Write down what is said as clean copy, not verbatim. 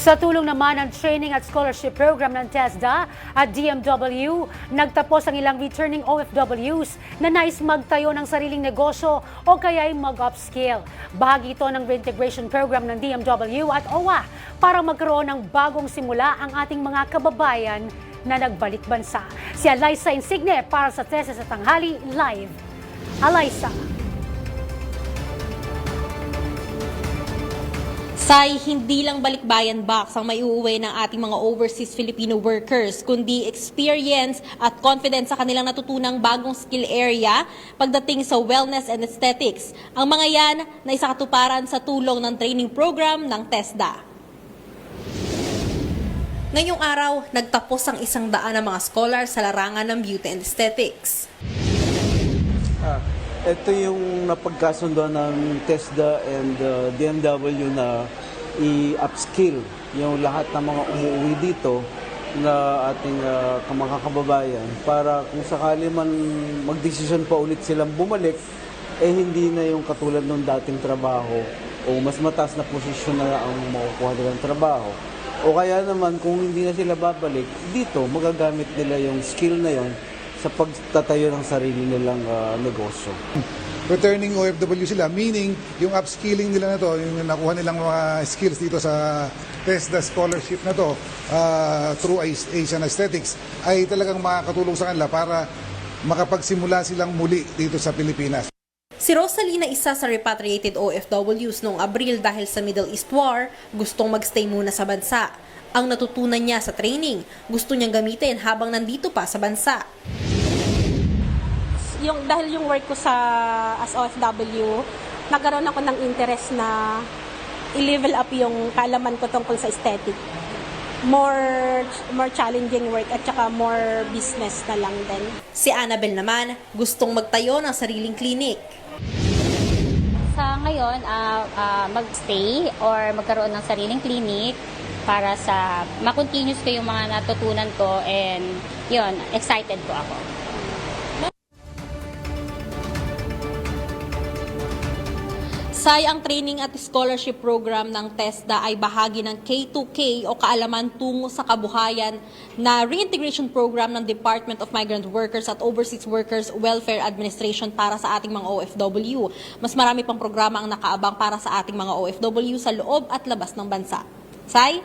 Sa tulong naman ng training at scholarship program ng TESDA at DMW, nagtapos ang ilang returning OFWs na nais magtayo ng sariling negosyo o kaya'y mag-upscale. Bahagi ito ng reintegration program ng DMW at OWA para magkaroon ng bagong simula ang ating mga kababayan na nagbalik bansa. Si Alaysa Insigne para sa 13 sa Tanghali Live. Alaysa. Say, hindi lang balikbayan box ang maiuwi ng ating mga overseas Filipino workers, kundi experience at confidence sa kanilang natutunang bagong skill area pagdating sa wellness and aesthetics. Ang mga yan na isakatuparan sa tulong ng training program ng TESDA. Ngayong araw, nagtapos ang 100 na mga scholars sa larangan ng beauty and aesthetics. Ito yung napagkasundoan ng TESDA and DMW na i-upskill yung lahat ng mga umuwi dito na ating mga kababayan para kung sakali man magdesisyon pa ulit silang bumalik, hindi na yung katulad ng dating trabaho o mas mataas na posisyon na ang makukuha nilang trabaho. O kaya naman kung hindi na sila babalik, dito magagamit nila yung skill na yon sa pagtatayo ng sarili nilang negosyo. Returning OFW sila, meaning yung upskilling nila na to, yung nakuha nilang mga skills dito sa TESDA scholarship na to through Asian Aesthetics ay talagang makakatulong sa kanila para makapagsimula silang muli dito sa Pilipinas. Si Rosalina, isa sa repatriated OFWs noong Abril dahil sa Middle East War, gustong magstay muna sa bansa. Ang natutunan niya sa training, gusto niyang gamitin habang nandito pa sa bansa. Dahil yung work ko as OFW, nagkaroon ako ng interest na i-level up yung kaalaman ko tungkol sa aesthetic. More challenging work at saka more business na lang din. Si Annabel naman, gustong magtayo ng sariling clinic. Sa ngayon, mag-stay or magkaroon ng sariling clinic para sa ma-continuous ko yung mga natutunan ko and yun, excited po ako. Say, ang training at scholarship program ng TESDA ay bahagi ng K2K o kaalaman tungo sa kabuhayan na reintegration program ng Department of Migrant Workers at Overseas Workers Welfare Administration para sa ating mga OFW. Mas marami pang programa ang nakaabang para sa ating mga OFW sa loob at labas ng bansa. Say?